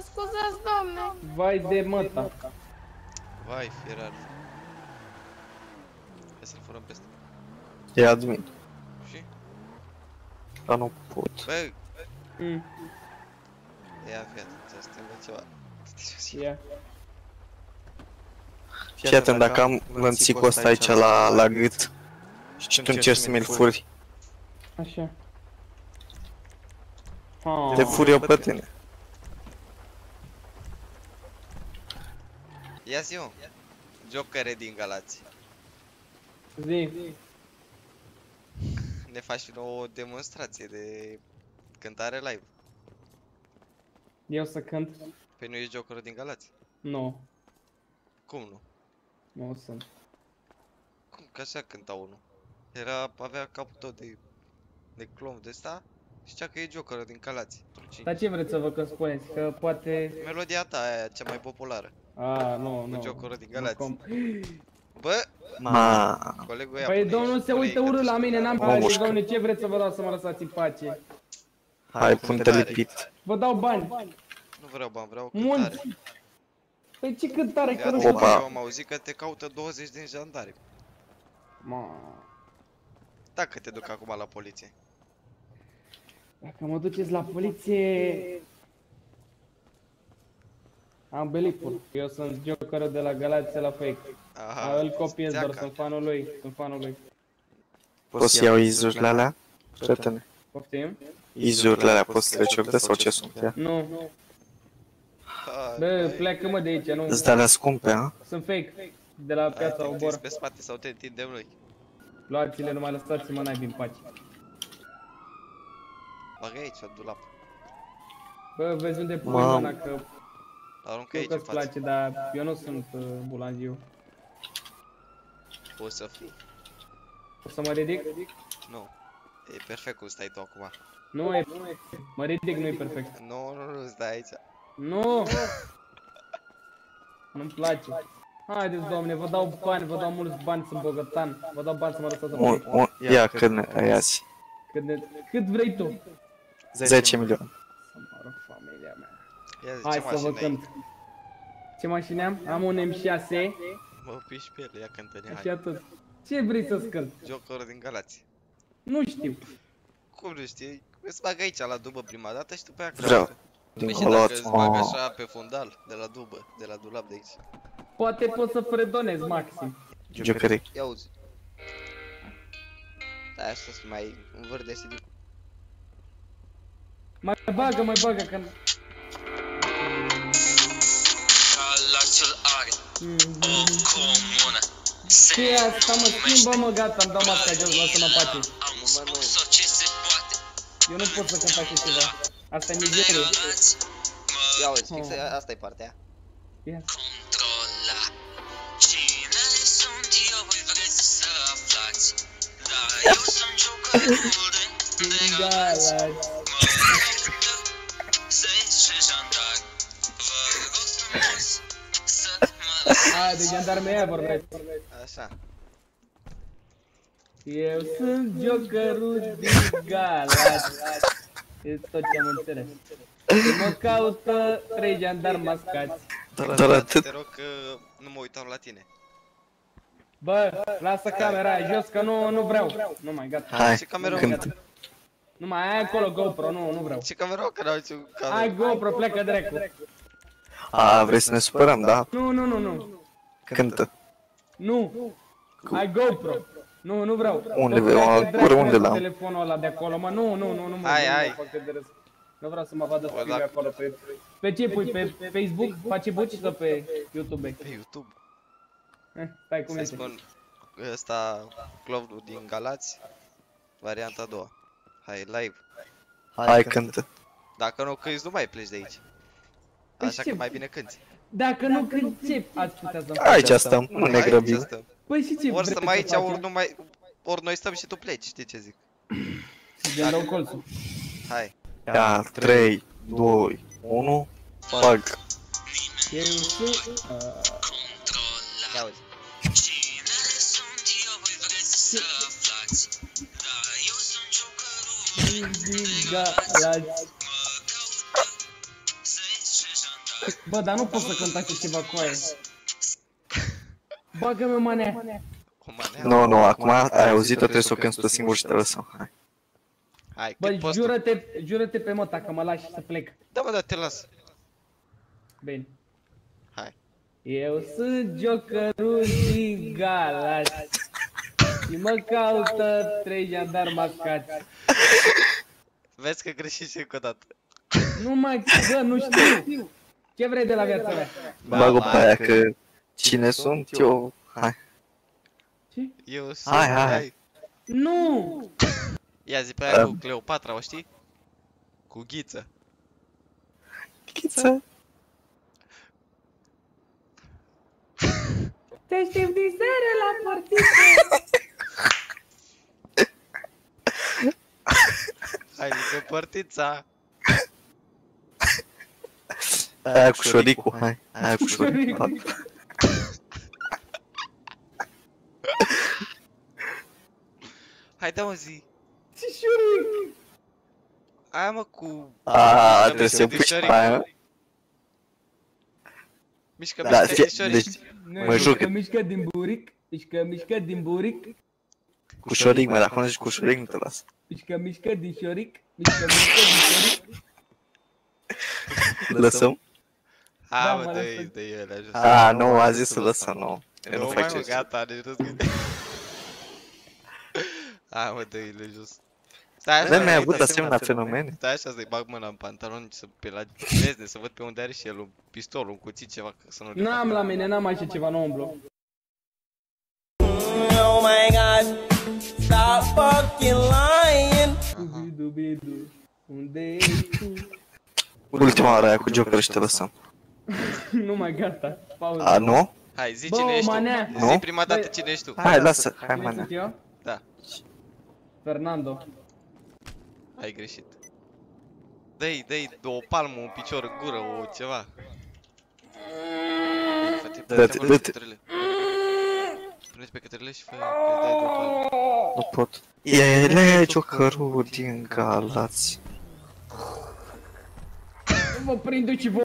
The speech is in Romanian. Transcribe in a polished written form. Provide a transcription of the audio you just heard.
Mă scuzați, domne. Vai de măta. Vai, Ferrari. Hai să-l furăm peste. E admin. Și? Dar nu pot. Bă, Mm. ia fi atent, să te învăț ceva. Ia. Fii atent, dacă am lănțicul ăsta aici la gât și tu încerci să mi-l furi, Așa. te fur eu pe tine. Ia zi, eu. Jokere din Galați. Zi. Ne faci o demonstrație de cântare live. Eu să cânt? Păi nu ești Jokerul din Galați? Nu. Cum nu? Nu sunt. Cum? Că așa cânta unul. Avea capul tot de clon de ăsta. Știa că e Jokerul din Galați. Dar ce vreți să vă că spuneți? Că poate... Melodia ta, aia, cea mai populară. A, nu, nu. Cu Jokerul din Galați. Nu Bă! Ma. Colegul ea Păi pune domnul aici, se pune uită aici, urât că la te mine, n-am știe. pace, domnule, ce vreți să vă dau să mă lăsați în pace? Hai, pune-te lipit. Vă dau bani. Nu vreau bani, vreau o cântare. Mulți. Păi ce cântare, că nu Iată, știu. Opa. eu am auzit că te caută 20 din jandarmi. Dacă te duc acum la poliție. Dacă mă duceți la poliție... Am belipul. Eu sunt Jokerul de la Galați la fake. Aha, Îl copiez doar, țeaca. sunt fanul lui. Sunt fanul lui. Poți să iau izurile alea? Prietene. Poftim? Izurile alea poți să le ciocde sau ce sunt? Ia. Nu. Ha, Bă, pleacă mă de aici, nu. Îți de alea scumpe, a? Sunt fake. De la piața te întinzi Obor. pe spate sau te întindem noi. Luați-le, numai lăsați-mă n-ai din pace. Bagă aici, la dulap. Bă, vezi unde pui Mamă. mâna, că Aruncă știu aici că în îți față. place, dar eu nu sunt bulangiu. O să fii. O să mă ridic? Nu. E perfect cum stai tu acum. Nu e. Mă ridic, nu e perfect. Nu, stai aici. Nu! Nu-mi place. Haideți, doamne, vă dau bani, vă dau mulți bani, sunt bogătan. Vă dau bani să mă lăsați în pace. Ia, cât ne ia-ți? Cât vrei tu? 10 milioane. Să mă rog, familia mea. Ia zi, Hai ce să vă mașină ai? cânt. Ce mașină am? Am un M6 Mă piși pe el, ia cântă-ne, și hai. atât. Ce vrei să-ți cânt? Jokerul din Galați. Nu știu. Cum nu știi? Îți bag aici la dubă prima dată și după aia Vreau. cântă. Din Păi și dacă colot. îți bag așa pe fundal, de la dubă, de la dulap de aici. Poate pot să fredonez maxim. Jocării. Ia uzi. Da, asta să mai învârde CD. Mai bagă, că... Galațiul are o comună. Ce e asta, mă? Schimbă-mă, gata, îmi dau masca jos, lasă-mă în pace. Am spus-o ce se poate. Eu nu pot să cânt așa ceva. Asta e mizerie. Galați Ia uzi, fix asta e partea aia. Ia. controla. Cine sunt eu, voi vreți să aflați. Dar eu sunt Jokerul de Galați. Zece jandarmi. Vă rog frumos să mă lăsați. De jandarmeia vorbesc. Așa. Eu sunt Jokerul din Galați. E tot ce am înțeles. Mă caută 3 jandarmi mascați. Doar atât. Te rog că nu mă uitam la tine. Bă, lasă camera aia jos că nu vreau. Nu mai, gata. Hai, Ce cameră? cânt. Nu mai ai acolo GoPro, nu vreau. Ce cameră? Că n-au niciun cameră. Ai GoPro, plecă dracu. A, vrei să ne supărăm, da? Nu. Cântă. Nu. Ai GoPro. Nu vreau. Unde Tot vrei? pleacă Acolo, dracu unde cu l-am? telefonul ăla de acolo, mă. Nu mă. Hai. Nu fac de râs. Nu vreau să mă vadă Bă, scriu dacă- acolo pe... Pe ce pui? Pe Facebook? Face buci sau pe YouTube? Pe YouTube. Stai cum Să-i este. spun ăsta, clovnul din Galați, varianta a doua. Hai, live. Hai, cântă. Dacă nu cânti, nu mai pleci de aici. Păi Așa ce- că mai bine cânti. Dacă nu cânt, ce ați putea să-mi Aici stăm, nu ne Aici grăbim. stăm. Păi și ce Ori vreți stăm să aici, facem? ori nu mai... Ori noi stăm și tu pleci, știi ce zic? Gen dau colțul. Hai. Ia, 3, 2, 1, bag. Eu sunt... Ia uzi. Cine sunt eu, voi vreți să aflați. Dar eu sunt Jokerul Din Galați. mă caută. Zece jandarmi. Bă, dar nu pot să cânt așa ceva cu aia. Bagă-mi o manea. O manea. Nu, acum ai auzit-o, trebuie să o cânti tu singur și te lăsăm. Hai. Hai, Bă, cât poți tu? jură-te pe măta că mă lași să plec. Da, mă, da, te las. Bine. Hai. Eu sunt jokerul din Galați și mă caută 3 jandarmi mascați. Vezi că greșești încă o dată. Nu mai, bă, nu știu. Ce vrei de la viața mea? Bag-o pe aia că cine sunt eu... Hai. Ce? Eu sunt... Hai. Nu! Ia zi pe aia cu Cleopatra, o știi? Cu Ghiță. Ghiță. Te aștept din seară la portiță. Hai, zică portița. Aia cu șoricul, hai. Aia cu șoricul. Hai, dă-mă zi. Ce șuric! Aia, mă, cu... Trebuie să pui pe aia. Mișcă, Da, mișcă, șoric. deci mă juc. Mișcă din buric. Mișcă din buric. Cu șoric, mă, dacă nu zici cu șoric, nu te las. Mișcă din șoric. Mișcă din șoric. Lăsăm? Hai, Da, mă, mă, dă-i, lăsăm. dă-i ălea jos. Nu, a zis să lăsăm, nu. Eu nu Nu fac mai, mă, ce. gata, deci nu-ți gândești. Hai, mă, dă-i-le jos. Stai Noi așa, mai avut asemenea fenomene? stai așa să-i bag mâna în pantaloni și să pe la vezne, să văd pe unde are și el un pistol, un cuțit, ceva, ca să nu le N-am facă. la mine, n-am așa ceva, nu umblu. Oh my god, stop fucking lying. Dubidu, unde ești tu? Ultima oară aia cu Joker și te lăsăm. Nu mai gata, pauză. Nu? Hai, zi Bă, cine o ești tu. manea. Zi Nu? prima dată Băi, cine ești tu. Hai, lasă, hai, Cine mă, sunt eu? Da, Fernando. ai greșit. Dă-i o palmă, un picior în gură, o ceva. Dă-te, Fă-te dă-te. cătrele. Pune-te pe cătrele și fă, îi dai două palme. Nu pot. El Jokerul din Galați. Vă prind și vă.